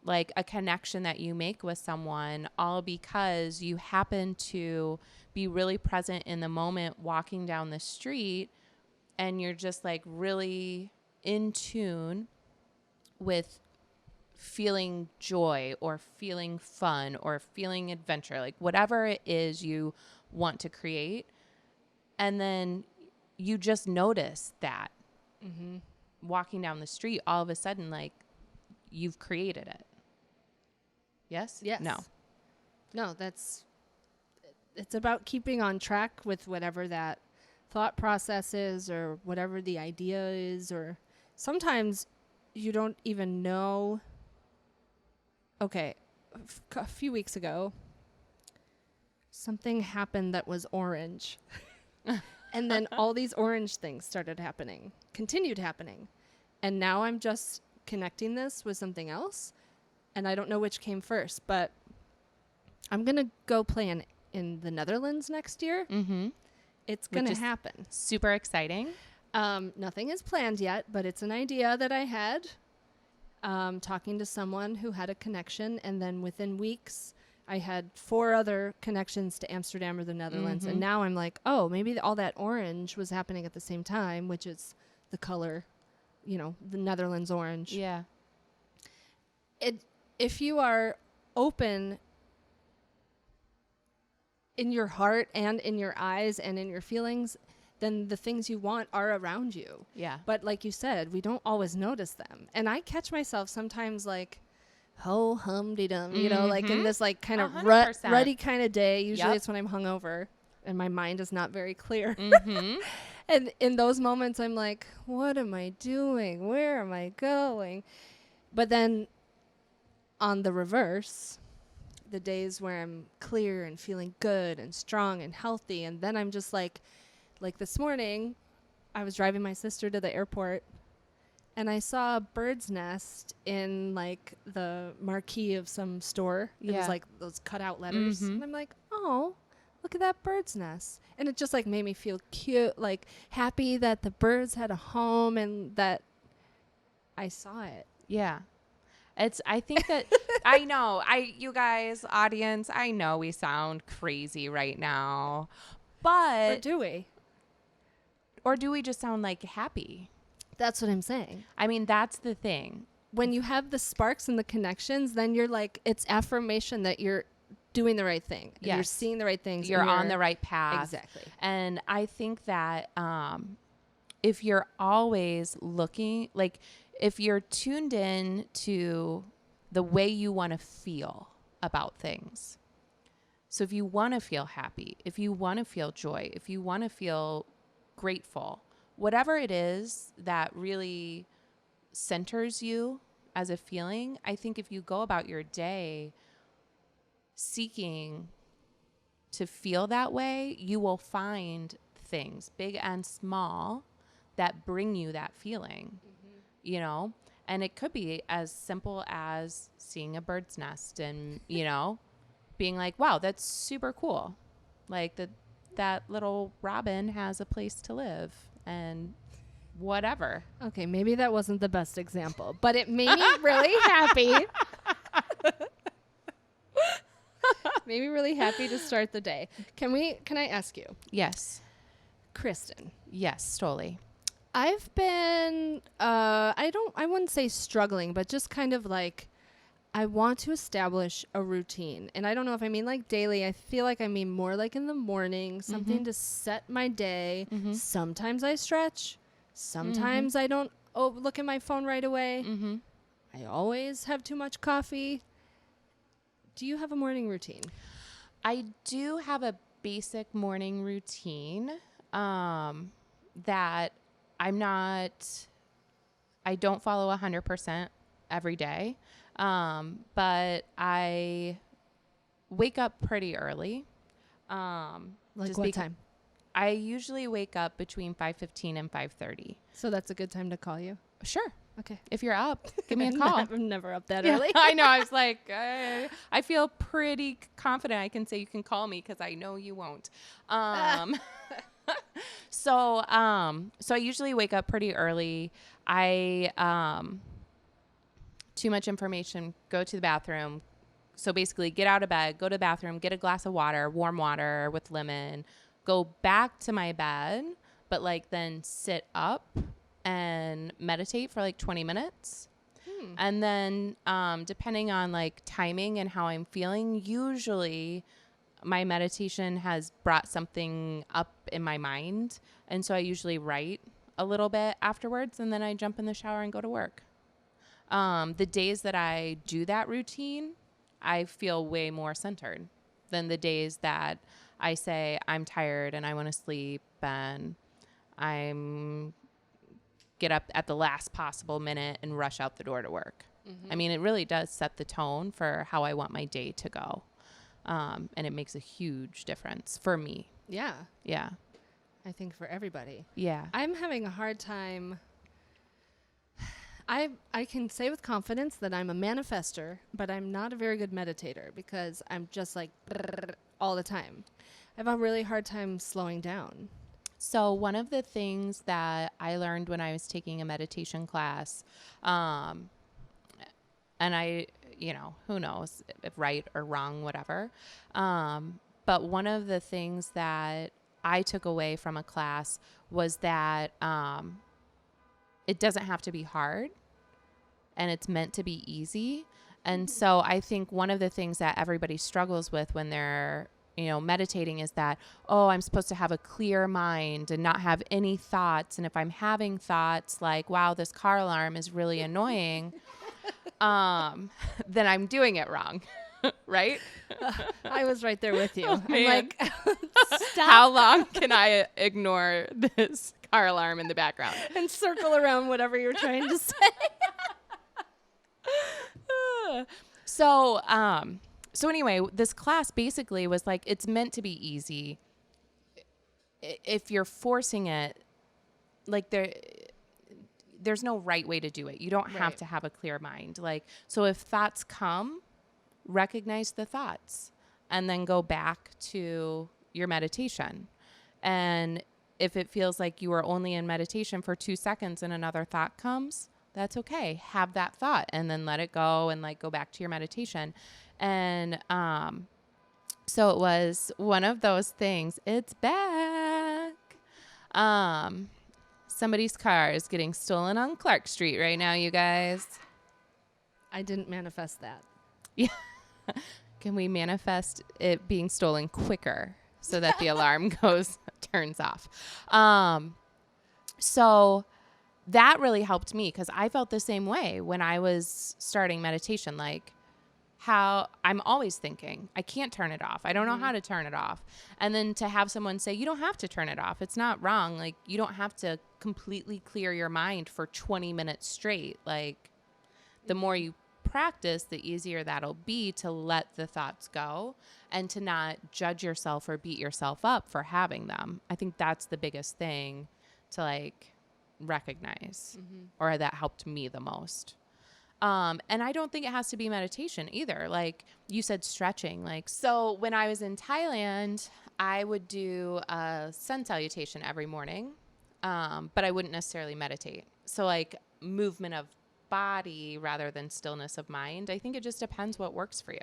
[SPEAKER 1] like a connection that you make with someone, all because you happen to be really present in the moment walking down the street, and you're just like really in tune with feeling joy or feeling fun or feeling adventure, like whatever it is you want to create. And then you just notice that walking down the street, all of a sudden, like you've created it. Yes?
[SPEAKER 2] Yes. No, it's about keeping on track with whatever that thought process is, or whatever the idea is, or sometimes you don't even know. Okay, a few weeks ago, something happened that was orange. And then all these orange things continued happening. And now I'm just connecting this with something else. And I don't know which came first, but I'm going to go play in the Netherlands next year. It's going to happen.
[SPEAKER 1] Super exciting.
[SPEAKER 2] Nothing is planned yet, but it's an idea that I had. Talking to someone who had a connection, and then within weeks I had 4 other connections to Amsterdam or the Netherlands. And now I'm like, oh, maybe all that orange was happening at the same time, which is the color, you know, the Netherlands orange.
[SPEAKER 1] Yeah.
[SPEAKER 2] If you are open in your heart and in your eyes and in your feelings, then the things you want are around you.
[SPEAKER 1] Yeah.
[SPEAKER 2] But like you said, we don't always notice them. And I catch myself sometimes like, ho hum de dum, you know, like in this like kind of ruddy kind of day. Usually it's when I'm hungover and my mind is not very clear. And in those moments I'm like, what am I doing? Where am I going? But then on the reverse, the days where I'm clear and feeling good and strong and healthy, and then I'm just like this morning, I was driving my sister to the airport, and I saw a bird's nest in like the marquee of some store. It was like those cutout letters. And I'm like, oh, look at that bird's nest. And it just like made me feel cute, like happy that the birds had a home and that I saw it.
[SPEAKER 1] Yeah. I think that I know you guys, audience, I know we sound crazy right now, but
[SPEAKER 2] Or do we?
[SPEAKER 1] Or do we just sound like happy?
[SPEAKER 2] That's what I'm saying.
[SPEAKER 1] I mean, that's the thing.
[SPEAKER 2] When you have the sparks and the connections, then you're like, it's affirmation that you're doing the right thing.
[SPEAKER 1] Yes.
[SPEAKER 2] You're seeing the right things.
[SPEAKER 1] You're on the right path.
[SPEAKER 2] Exactly.
[SPEAKER 1] And I think that if you're always looking, like if you're tuned in to the way you want to feel about things. So if you want to feel happy, if you want to feel joy, if you want to feel grateful, whatever it is that really centers you as a feeling, I think if you go about your day seeking to feel that way, you will find things, big and small, that bring you that feeling, you know? And it could be as simple as seeing a bird's nest and, you know, being like, wow, that's super cool. Like that little robin has a place to live and whatever.
[SPEAKER 2] Okay, maybe that wasn't the best example, but it made me really happy. Made me really happy to start the day. Can I ask you?
[SPEAKER 1] Yes.
[SPEAKER 2] Kristen.
[SPEAKER 1] Yes, Stolie.
[SPEAKER 2] I've been I wouldn't say struggling, but just kind of like I want to establish a routine. And I don't know if I mean like daily. I feel like I mean more like in the morning, something to set my day. Sometimes I stretch. Sometimes I don't look at my phone right away. I always have too much coffee. Do you have a morning routine?
[SPEAKER 1] I do have a basic morning routine that I don't follow 100% every day. But I wake up pretty early.
[SPEAKER 2] Like what time?
[SPEAKER 1] I usually wake up between 5:15 and 5:30.
[SPEAKER 2] So that's a good time to call you?
[SPEAKER 1] Sure.
[SPEAKER 2] Okay.
[SPEAKER 1] If you're up, give me a call.
[SPEAKER 2] I'm never up that early.
[SPEAKER 1] I know. I was like, I feel pretty confident I can say you can call me because I know you won't. So I usually wake up pretty early. Too much information, go to the bathroom. So basically get out of bed, go to the bathroom, get a glass of water, warm water with lemon, go back to my bed, but like then sit up and meditate for like 20 minutes. And then depending on like timing and how I'm feeling, usually my meditation has brought something up in my mind. And so I usually write a little bit afterwards and then I jump in the shower and go to work. The days that I do that routine, I feel way more centered than the days that I say I'm tired and I want to sleep and I'm get up at the last possible minute and rush out the door to work. I mean, it really does set the tone for how I want my day to go. And it makes a huge difference for me.
[SPEAKER 2] Yeah.
[SPEAKER 1] Yeah.
[SPEAKER 2] I think for everybody.
[SPEAKER 1] Yeah.
[SPEAKER 2] I'm having a hard time. I can say with confidence that I'm a manifester, but I'm not a very good meditator because I'm just like all the time. I have a really hard time slowing down.
[SPEAKER 1] So one of the things that I learned when I was taking a meditation class, and I, you know, who knows if right or wrong, whatever. But one of the things that I took away from a class was that it doesn't have to be hard and it's meant to be easy. And so I think one of the things that everybody struggles with when they're, you know, meditating is that, oh, I'm supposed to have a clear mind and not have any thoughts. And if I'm having thoughts like, wow, this car alarm is really annoying, then I'm doing it wrong. Right?
[SPEAKER 2] I was right there with you. I'm like,
[SPEAKER 1] stop. How long can I ignore this car alarm in the background?
[SPEAKER 2] And circle around whatever you're trying to say.
[SPEAKER 1] So anyway, this class basically was like, it's meant to be easy. If you're forcing it, like there's no right way to do it. You don't have to have a clear mind. Like, so if thoughts come, recognize the thoughts and then go back to your meditation. And if it feels like you are only in meditation for 2 seconds and another thought comes, That's okay. Have that thought and then let it go and like go back to your meditation. And so it was one of those things. It's back. Somebody's car is getting stolen on Clark Street right now, you guys.
[SPEAKER 2] I didn't manifest that.
[SPEAKER 1] Yeah. Can we manifest it being stolen quicker so that the alarm turns off? So that really helped me because I felt the same way when I was starting meditation. Like, how I'm always thinking, I can't turn it off. I don't know how to turn it off. And then to have someone say, you don't have to turn it off. It's not wrong. Like, you don't have to completely clear your mind for 20 minutes straight. Like, the more you practice, the easier that'll be to let the thoughts go and to not judge yourself or beat yourself up for having them. I think that's the biggest thing to like recognize, or that helped me the most. And I don't think it has to be meditation either. Like you said, stretching. Like, so when I was in Thailand, I would do a sun salutation every morning, but I wouldn't necessarily meditate. So like movement of body rather than stillness of mind. I think it just depends what works for you.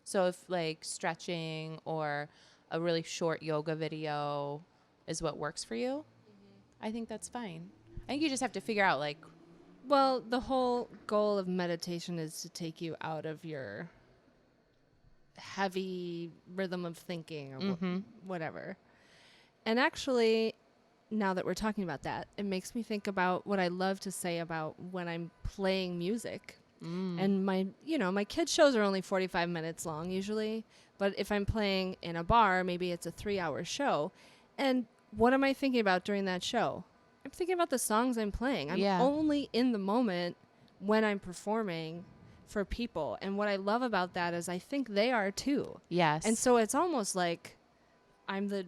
[SPEAKER 1] So if like stretching or a really short yoga video is what works for you, I think that's fine. I think you just have to figure out like,
[SPEAKER 2] well, the whole goal of meditation is to take you out of your heavy rhythm of thinking or whatever. And actually, now that we're talking about that, it makes me think about what I love to say about when I'm playing music. And my kids' shows are only 45 minutes long usually. But if I'm playing in a bar, maybe it's a 3-hour show. And what am I thinking about during that show? I'm thinking about the songs I'm playing. I'm only in the moment when I'm performing for people. And what I love about that is I think they are too.
[SPEAKER 1] Yes.
[SPEAKER 2] And so it's almost like I'm the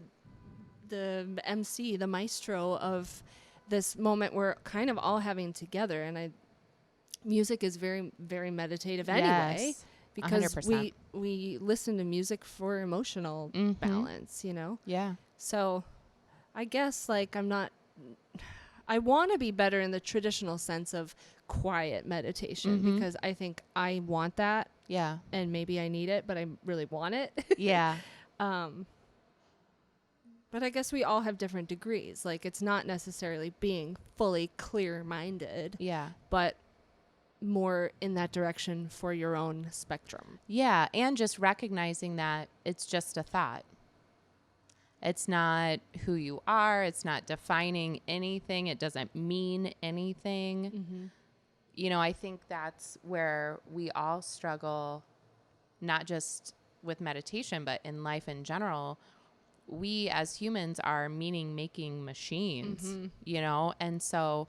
[SPEAKER 2] MC, the maestro of this moment we're kind of all having together. And music is very, very meditative anyway.
[SPEAKER 1] Yes.
[SPEAKER 2] Because
[SPEAKER 1] 100%.
[SPEAKER 2] we listen to music for emotional balance, you know?
[SPEAKER 1] Yeah.
[SPEAKER 2] So I guess like I want to be better in the traditional sense of quiet meditation because I think I want that.
[SPEAKER 1] Yeah.
[SPEAKER 2] And maybe I need it, but I really want it.
[SPEAKER 1] Yeah.
[SPEAKER 2] But I guess we all have different degrees. Like it's not necessarily being fully clear-minded.
[SPEAKER 1] Yeah.
[SPEAKER 2] But more in that direction for your own spectrum.
[SPEAKER 1] Yeah. And just recognizing that it's just a thought. It's not who you are. It's not defining anything. It doesn't mean anything. You know, I think that's where we all struggle, not just with meditation, but in life in general. We as humans are meaning-making machines, you know? And so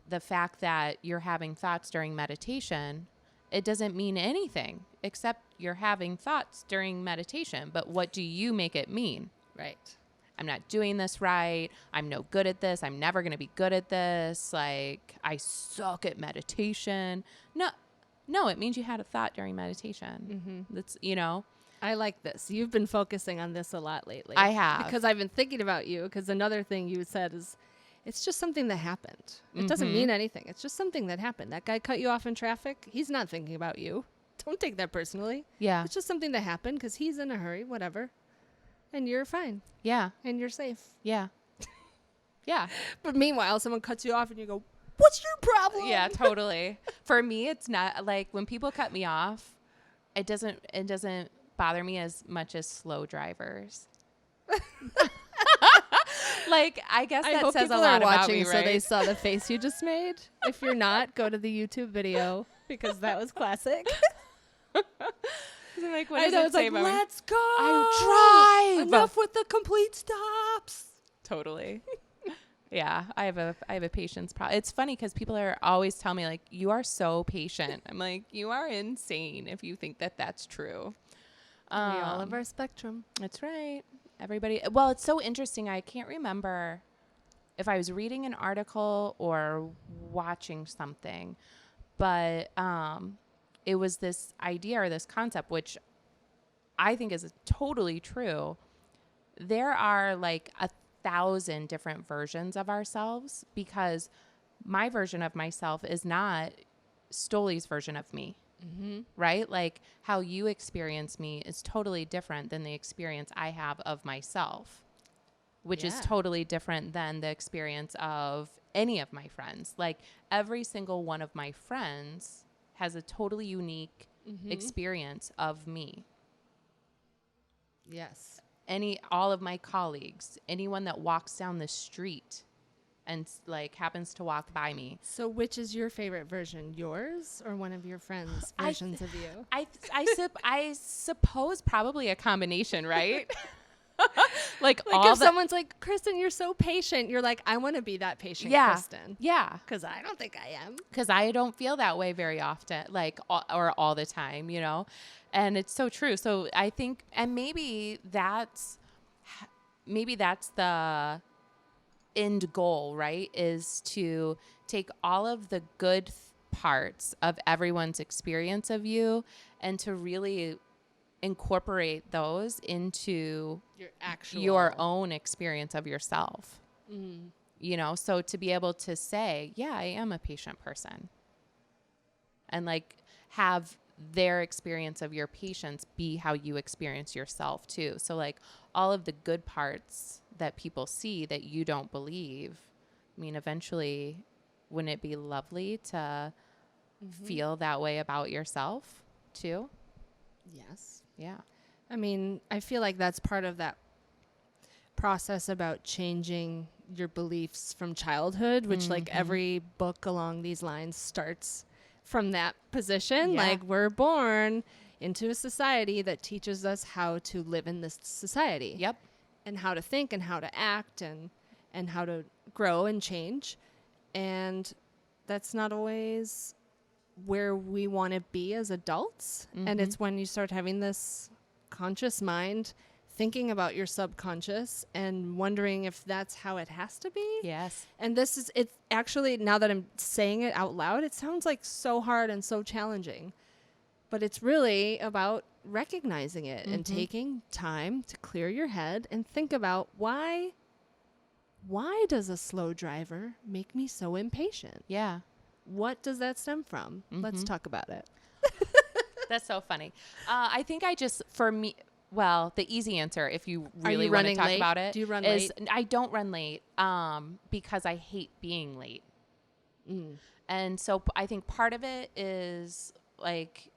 [SPEAKER 1] the fact that you're having thoughts during meditation, it doesn't mean anything except you're having thoughts during meditation. But what do you make it mean?
[SPEAKER 2] Right.
[SPEAKER 1] I'm not doing this right. I'm no good at this. I'm never going to be good at this. Like, I suck at meditation. No, it means you had a thought during meditation. That's, you know.
[SPEAKER 2] I like this. You've been focusing on this a lot lately.
[SPEAKER 1] I have.
[SPEAKER 2] Because I've been thinking about you. Because another thing you said is, it's just something that happened. It doesn't mean anything. It's just something that happened. That guy cut you off in traffic. He's not thinking about you. Don't take that personally.
[SPEAKER 1] Yeah.
[SPEAKER 2] It's just something that happened because he's in a hurry, whatever. And you're fine.
[SPEAKER 1] Yeah.
[SPEAKER 2] And you're safe.
[SPEAKER 1] Yeah. Yeah.
[SPEAKER 2] But meanwhile, someone cuts you off and you go, what's your problem?
[SPEAKER 1] Yeah, totally. For me, it's not like when people cut me off, it doesn't bother me as much as slow drivers. Like, I guess that says a lot about me, right?
[SPEAKER 2] So they saw the face you just made. If you're not, go to the YouTube video because that was classic.
[SPEAKER 1] Like, what does it say about me?
[SPEAKER 2] Let's go.
[SPEAKER 1] I drive.
[SPEAKER 2] Enough with the complete stops.
[SPEAKER 1] Totally. Yeah, I have a patience problem. It's funny because people are always telling me like, you are so patient. I'm like, you are insane if you think that that's true.
[SPEAKER 2] We all have our spectrum.
[SPEAKER 1] That's right. Everybody. Well, it's so interesting. I can't remember if I was reading an article or watching something, but it was this idea or this concept, which I think is totally true. There are like 1,000 different versions of ourselves because my version of myself is not Stolie's version of me.
[SPEAKER 2] Mm-hmm.
[SPEAKER 1] Right? Like how you experience me is totally different than the experience I have of myself, which is totally different than the experience of any of my friends. Like every single one of my friends has a totally unique experience of me.
[SPEAKER 2] Yes.
[SPEAKER 1] All of my colleagues, anyone that walks down the street and like happens to walk by me.
[SPEAKER 2] So which is your favorite version, yours or one of your friends' versions of you?
[SPEAKER 1] I suppose probably a combination, right? like
[SPEAKER 2] if someone's like, Kristen, you're so patient. You're like, I want to be that patient, Kristen.
[SPEAKER 1] Yeah.
[SPEAKER 2] Because I don't think I am.
[SPEAKER 1] Because I don't feel that way very often, like, or all the time, you know? And it's so true. So I think, and maybe that's the end goal, right? Is to take all of the good parts of everyone's experience of you and to really incorporate those into your own experience of yourself. You know, so to be able to say, yeah, I am a patient person, and like have their experience of your patience be how you experience yourself too. So like all of the good parts that people see that you don't believe, I mean, eventually wouldn't it be lovely to feel that way about yourself too?
[SPEAKER 2] Yes.
[SPEAKER 1] Yeah.
[SPEAKER 2] I mean, I feel like that's part of that process about changing your beliefs from childhood, which like every book along these lines starts from that position.
[SPEAKER 1] Yeah.
[SPEAKER 2] Like we're born into a society that teaches us how to live in this society.
[SPEAKER 1] Yep.
[SPEAKER 2] And how to think and how to act and how to grow and change. And that's not always where we want to be as adults. And it's when you start having this conscious mind thinking about your subconscious and wondering if that's how it has to be.
[SPEAKER 1] Yes.
[SPEAKER 2] And it's actually, now that I'm saying it out loud, it sounds like so hard and so challenging. But it's really about recognizing it and taking time to clear your head and think about why does a slow driver make me so impatient?
[SPEAKER 1] Yeah.
[SPEAKER 2] What does that stem from? Let's talk about it.
[SPEAKER 1] That's so funny. I think for me, well, the easy answer, if you really want to talk about it,
[SPEAKER 2] do you run
[SPEAKER 1] is
[SPEAKER 2] late?
[SPEAKER 1] I don't run late because I hate being late. And so I think part of it is like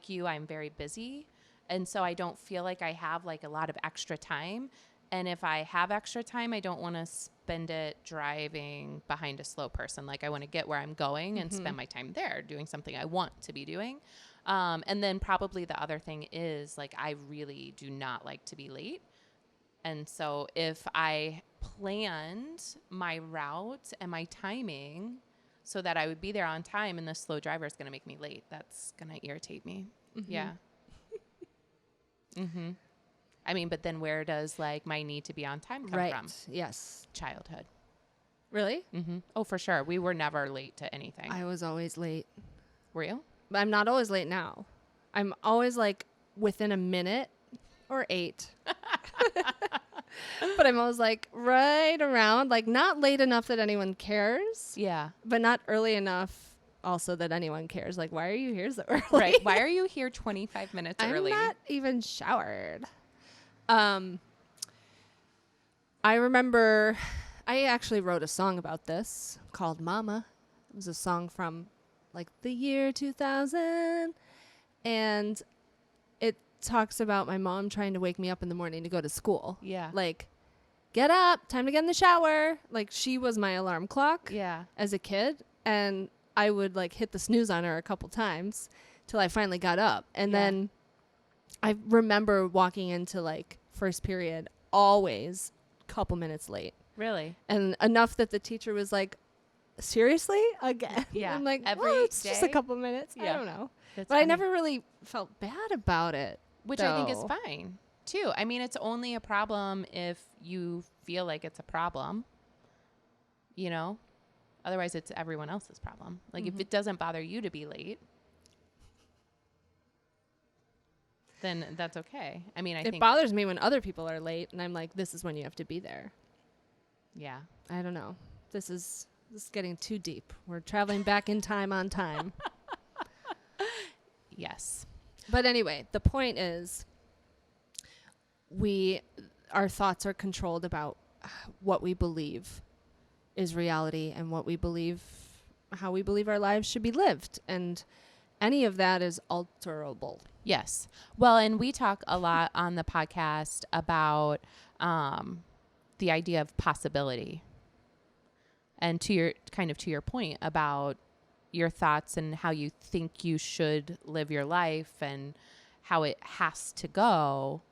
[SPEAKER 1] you, I'm very busy. And so I don't feel like I have like a lot of extra time. And if I have extra time, I don't want to spend it driving behind a slow person. Like I want to get where I'm going and spend my time there doing something I want to be doing. And then probably the other thing is like, I really do not like to be late. And so if I planned my route and my timing so that I would be there on time and the slow driver is going to make me late, that's going to irritate me. Yeah. I mean, but then where does like my need to be on time come from?
[SPEAKER 2] Yes.
[SPEAKER 1] Childhood.
[SPEAKER 2] Really?
[SPEAKER 1] Oh, for sure. We were never late to anything.
[SPEAKER 2] I was always late.
[SPEAKER 1] Were you?
[SPEAKER 2] But I'm not always late now. I'm always like within a minute or 8. But I'm always like right around, like not late enough that anyone cares.
[SPEAKER 1] Yeah.
[SPEAKER 2] But not early enough also that anyone cares. Like, why are you here so early?
[SPEAKER 1] Right. Why are you here 25 minutes early?
[SPEAKER 2] I'm not even showered. I remember I actually wrote a song about this called Mama. It was a song from like the year 2000. And it talks about my mom trying to wake me up in the morning to go to school.
[SPEAKER 1] Yeah.
[SPEAKER 2] Like, get up, time to get in the shower. Like, she was my alarm clock.
[SPEAKER 1] Yeah.
[SPEAKER 2] As a kid. And I would like hit the snooze on her a couple times till I finally got up. And then I remember walking into like first period always a couple minutes late.
[SPEAKER 1] Really?
[SPEAKER 2] And enough that the teacher was like, seriously? Again?
[SPEAKER 1] Yeah.
[SPEAKER 2] I'm like,
[SPEAKER 1] every
[SPEAKER 2] it's
[SPEAKER 1] day?
[SPEAKER 2] just a couple minutes.
[SPEAKER 1] Yeah.
[SPEAKER 2] I don't know.
[SPEAKER 1] That's
[SPEAKER 2] but
[SPEAKER 1] funny.
[SPEAKER 2] I never really felt bad about it.
[SPEAKER 1] Which I think is fine too. I mean, it's only a problem if you feel like it's a problem, you know? Otherwise, it's everyone else's problem. Like if it doesn't bother you to be late, then that's okay. I mean, I think
[SPEAKER 2] it bothers me when other people are late and I'm like, this is when you have to be there.
[SPEAKER 1] Yeah.
[SPEAKER 2] I don't know. This is This is getting too deep. We're traveling back in time on time.
[SPEAKER 1] Yes.
[SPEAKER 2] But anyway, the point is our thoughts are controlled about what we believe is reality and how we believe our lives should be lived. And any of that is alterable.
[SPEAKER 1] Yes. Well, and we talk a lot on the podcast about the idea of possibility. And to your point about your thoughts and how you think you should live your life and how it has to go,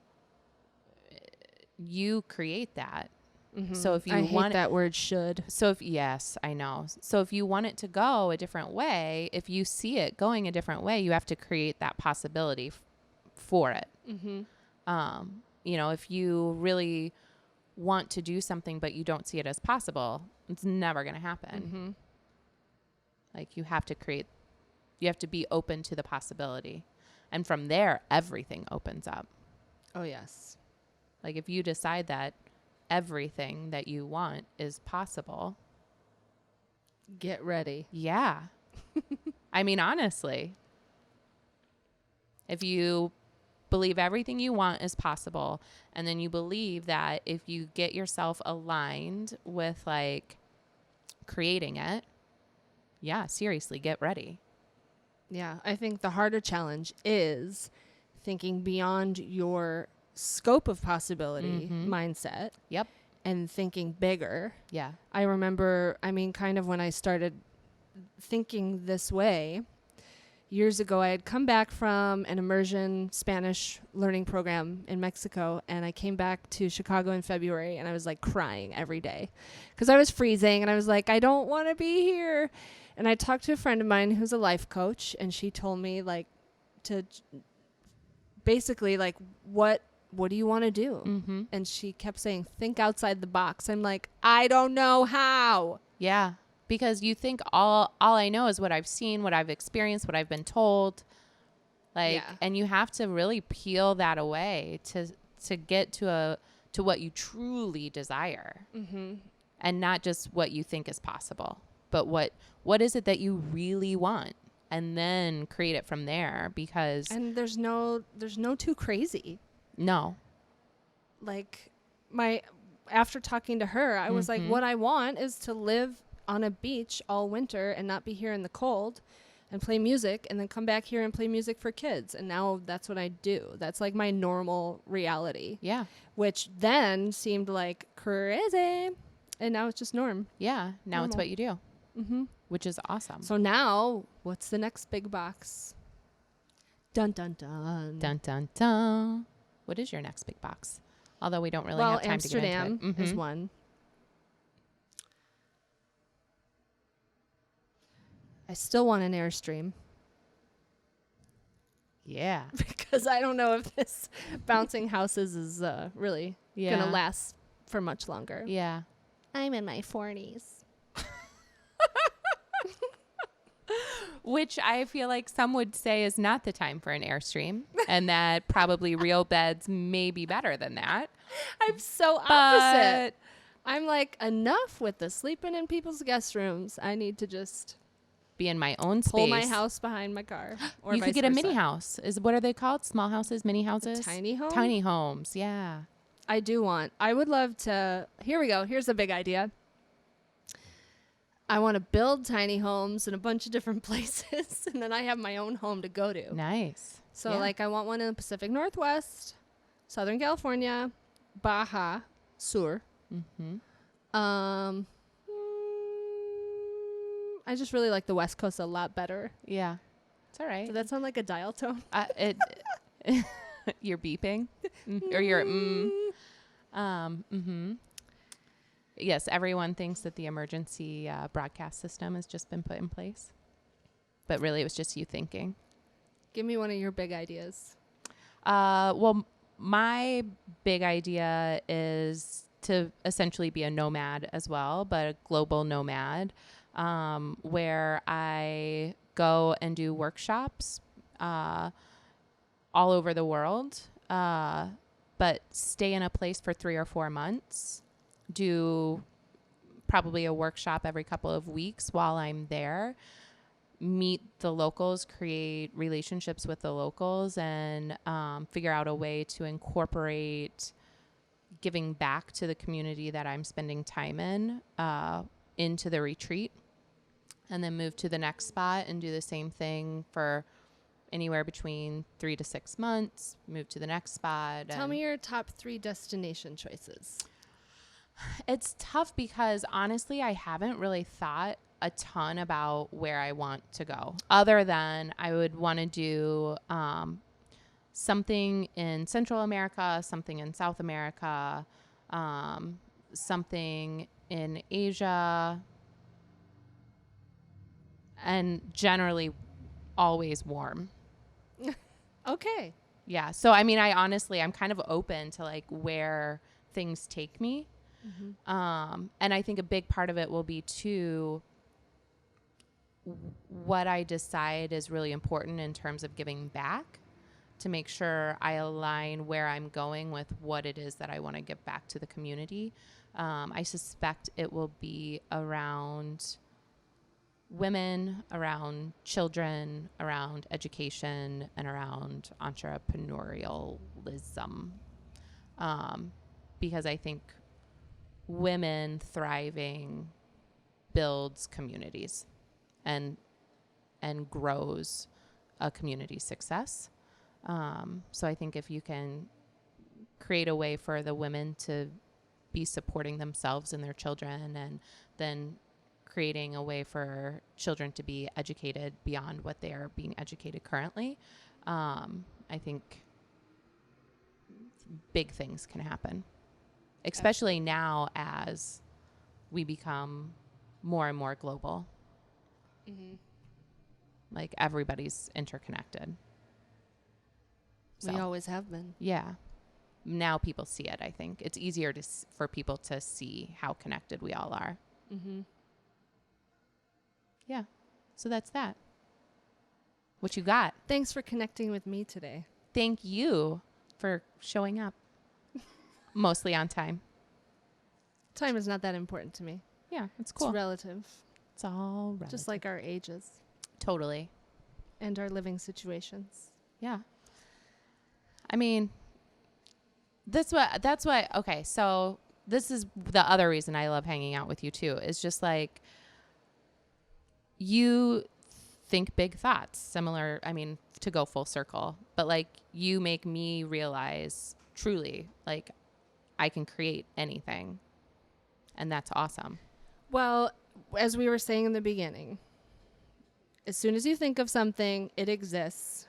[SPEAKER 1] you create that.
[SPEAKER 2] Mm-hmm.
[SPEAKER 1] So if you
[SPEAKER 2] I hate that word should.
[SPEAKER 1] Yes, I know. So if you want it to go a different way, if you see it going a different way, you have to create that possibility for it.
[SPEAKER 2] Mm-hmm.
[SPEAKER 1] If you really want to do something, but you don't see it as possible, it's never going to happen.
[SPEAKER 2] Mm-hmm.
[SPEAKER 1] Like you have to be open to the possibility. And from there, everything opens up.
[SPEAKER 2] Oh, yes.
[SPEAKER 1] Like if you decide that everything that you want is possible,
[SPEAKER 2] get ready.
[SPEAKER 1] Yeah. I mean, honestly, if you believe everything you want is possible, and then you believe that if you get yourself aligned with like creating it, yeah, seriously, get ready.
[SPEAKER 2] Yeah, I think the harder challenge is thinking beyond your scope of possibility mindset.
[SPEAKER 1] Yep.
[SPEAKER 2] And thinking bigger.
[SPEAKER 1] Yeah.
[SPEAKER 2] I remember, kind of when I started thinking this way, years ago, I had come back from an immersion Spanish learning program in Mexico, and I came back to Chicago in February, and I was like crying every day because I was freezing, and I was like, I don't want to be here. And I talked to a friend of mine who's a life coach, and she told me like to basically like, what do you want to do? Mm-hmm. And she kept saying, think outside the box. I'm like, I don't know how.
[SPEAKER 1] Yeah. Because you think all I know is what I've seen, what I've experienced, what I've been told. And you have to really peel that away to get to what you truly desire. Mm-hmm. And not just what you think is possible, but what is it that you really want? And then create it from there, because
[SPEAKER 2] there's no too crazy.
[SPEAKER 1] No.
[SPEAKER 2] Like after talking to her, I was like, what I want is to live on a beach all winter and not be here in the cold and play music and then come back here and play music for kids. And now that's what I do. That's like my normal reality.
[SPEAKER 1] Yeah.
[SPEAKER 2] Which then seemed like crazy. And now it's just norm.
[SPEAKER 1] Yeah. Now
[SPEAKER 2] normal.
[SPEAKER 1] It's what you do.
[SPEAKER 2] Mm-hmm.
[SPEAKER 1] Which is awesome.
[SPEAKER 2] So now what's the next big box? Dun, dun, dun.
[SPEAKER 1] Dun, dun, dun. What is your next big box? Although we don't really have time to get into it.
[SPEAKER 2] Amsterdam is one. I still want an Airstream.
[SPEAKER 1] Yeah.
[SPEAKER 2] Because I don't know if this bouncing houses is really going to last for much longer.
[SPEAKER 1] Yeah.
[SPEAKER 2] I'm in my 40s.
[SPEAKER 1] Which I feel like some would say is not the time for an Airstream, and that probably real beds may be better than that.
[SPEAKER 2] I'm so opposite. I'm like, enough with the sleeping in people's guest rooms. I need to just
[SPEAKER 1] be in my own space.
[SPEAKER 2] Pull my house behind my car. Or
[SPEAKER 1] you could get a mini house. What are they called? Small houses, mini houses?
[SPEAKER 2] A tiny home?
[SPEAKER 1] Tiny homes, yeah.
[SPEAKER 2] I would love to. Here we go. Here's a big idea. I want to build tiny homes in a bunch of different places, and then I have my own home to go to.
[SPEAKER 1] Nice.
[SPEAKER 2] So, I want one in the Pacific Northwest, Southern California, Baja Sur. Mm-hmm. I just really like the West Coast a lot better.
[SPEAKER 1] Yeah. It's all right.
[SPEAKER 2] Does that sound like a dial tone?
[SPEAKER 1] You're beeping? Or you're mm-hmm. Yes, everyone thinks that the emergency broadcast system has just been put in place. But really, it was just you thinking.
[SPEAKER 2] Give me one of your big ideas.
[SPEAKER 1] Well, my big idea is to essentially be a nomad as well, but a global nomad, where I go and do workshops all over the world, but stay in a place for 3 or 4 months. Do probably a workshop every couple of weeks while I'm there, meet the locals, create relationships with the locals, and figure out a way to incorporate giving back to the community that I'm spending time in into the retreat, and then move to the next spot and do the same thing for anywhere between 3 to 6 months, move to the next spot.
[SPEAKER 2] Tell me your top 3 destination choices.
[SPEAKER 1] It's tough because honestly, I haven't really thought a ton about where I want to go, other than I would want to do something in Central America, something in South America, something in Asia, and generally always warm.
[SPEAKER 2] Okay.
[SPEAKER 1] Yeah. So, I mean, I'm kind of open to like where things take me. Mm-hmm. And I think a big part of it will be too what I decide is really important in terms of giving back, to make sure I align where I'm going with what it is that I want to give back to the community. I suspect it will be around women, around children, around education, and around entrepreneurialism. Because I think women thriving builds communities and grows a community success. So I think if you can create a way for the women to be supporting themselves and their children, and then creating a way for children to be educated beyond what they are being educated currently, I think big things can happen, especially now as we become more and more global. Mm-hmm. Like everybody's interconnected.
[SPEAKER 2] So. We always have been.
[SPEAKER 1] Yeah. Now people see it, I think. It's easier for people to see how connected we all are. Mm-hmm. Yeah. So that's that. What you got?
[SPEAKER 2] Thanks for connecting with me today.
[SPEAKER 1] Thank you for showing up. Mostly on time.
[SPEAKER 2] Time is not that important to me.
[SPEAKER 1] Yeah, it's cool.
[SPEAKER 2] It's relative.
[SPEAKER 1] It's all relative.
[SPEAKER 2] Just like our ages.
[SPEAKER 1] Totally.
[SPEAKER 2] And our living situations.
[SPEAKER 1] Yeah. I mean, that's what, okay, so this is the other reason I love hanging out with you too, is just like, you think big thoughts, similar, I mean, to go full circle, but like you make me realize truly, like I can create anything, and that's awesome.
[SPEAKER 2] Well, as we were saying in the beginning, as soon as you think of something, it exists.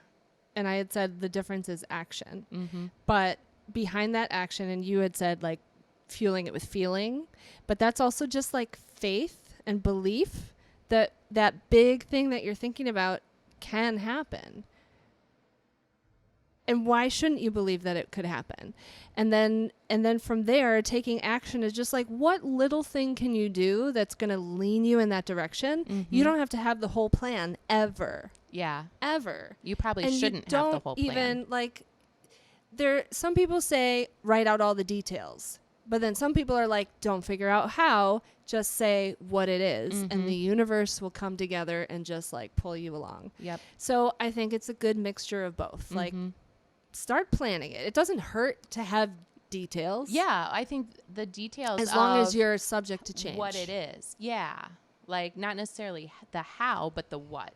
[SPEAKER 2] And I had said the difference is action. Mm-hmm. But behind that action, and you had said like fueling it with feeling, but that's also just like faith and belief that that big thing that you're thinking about can happen. And why shouldn't you believe that it could happen? And then from there, taking action is just like, what little thing can you do that's going to lean you in that direction? Mm-hmm. You don't have to have the whole plan ever.
[SPEAKER 1] Yeah.
[SPEAKER 2] Ever.
[SPEAKER 1] You probably shouldn't have the whole plan.
[SPEAKER 2] Even like some people say write out all the details. But then some people are like, don't figure out how, just say what it is. Mm-hmm. And the universe will come together and just like pull you along. Yep. So I think it's a good mixture of both. Mm-hmm. Like, start planning it. It doesn't hurt to have details.
[SPEAKER 1] Yeah, I think the details,
[SPEAKER 2] as long as you're subject to change,
[SPEAKER 1] what it is. Yeah, like not necessarily the how, but the what.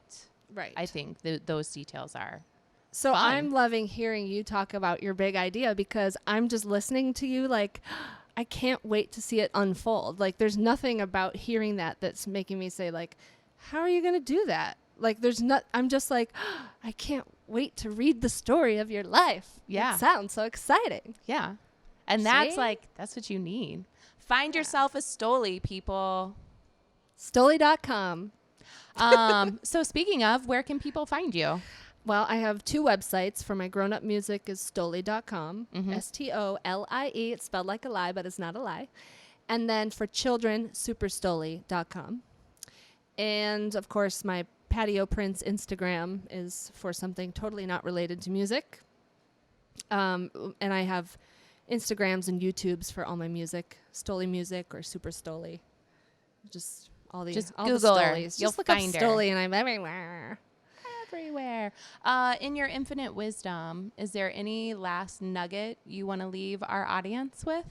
[SPEAKER 2] Right.
[SPEAKER 1] I think those details are.
[SPEAKER 2] So
[SPEAKER 1] fun.
[SPEAKER 2] I'm loving hearing you talk about your big idea, because I'm just listening to you like, I can't wait to see it unfold. Like there's nothing about hearing that's making me say like, how are you going to do that? Like I'm just like, I can't wait to read the story of your life. Yeah. It sounds so exciting.
[SPEAKER 1] Yeah. And that's what you need. Find yourself a Stolie, people.
[SPEAKER 2] Stolie.com.
[SPEAKER 1] So speaking of, where can people find you?
[SPEAKER 2] Well, I have 2 websites. For my grown-up music is Stolie.com. Mm-hmm. Stolie. It's spelled like a lie, but it's not a lie. And then for children, superstolie.com. And of course, my Patio Prince Instagram is for something totally not related to music. And I have Instagrams and YouTubes for all my music, Stolie Music or Super Stolie. Just all the
[SPEAKER 1] Google her.
[SPEAKER 2] Stolies.
[SPEAKER 1] You'll
[SPEAKER 2] just look
[SPEAKER 1] find
[SPEAKER 2] up
[SPEAKER 1] her.
[SPEAKER 2] Stolie and I'm everywhere.
[SPEAKER 1] Everywhere. In your infinite wisdom, is there any last nugget you want to leave our audience with?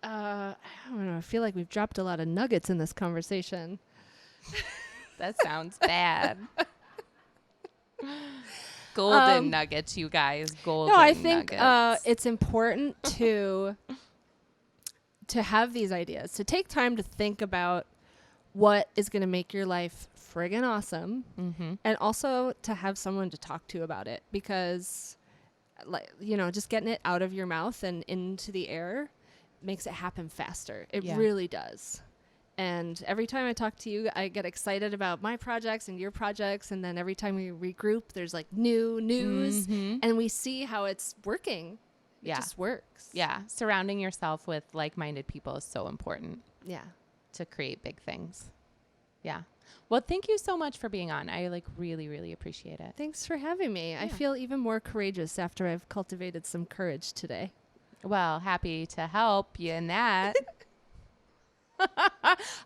[SPEAKER 2] I don't know. I feel like we've dropped a lot of nuggets in this conversation.
[SPEAKER 1] That sounds bad. Golden nuggets, you guys. Golden
[SPEAKER 2] nuggets. No, I think it's important to have these ideas, to take time to think about what is going to make your life friggin' awesome, and also to have someone to talk to about it, because, like, just getting it out of your mouth and into the air makes it happen faster. It really does. And every time I talk to you, I get excited about my projects and your projects. And then every time we regroup, there's like new news and we see how it's working. It just works.
[SPEAKER 1] Yeah. Surrounding yourself with like-minded people is so important.
[SPEAKER 2] Yeah.
[SPEAKER 1] To create big things. Yeah. Well, thank you so much for being on. I really, really appreciate it.
[SPEAKER 2] Thanks for having me. Yeah. I feel even more courageous after I've cultivated some courage today.
[SPEAKER 1] Well, happy to help you in that. All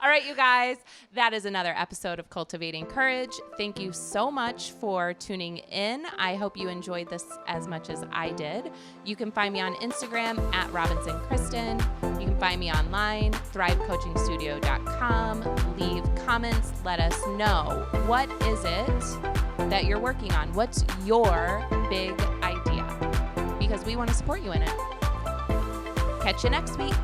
[SPEAKER 1] right, you guys, that is another episode of Cultivating Courage. Thank you so much for tuning in. I hope you enjoyed this as much as I did. You can find me on Instagram at RobinsonKristen. You can find me online, thrivecoachingstudio.com. Leave comments. Let us know, what is it that you're working on? What's your big idea? Because we want to support you in it. Catch you next week.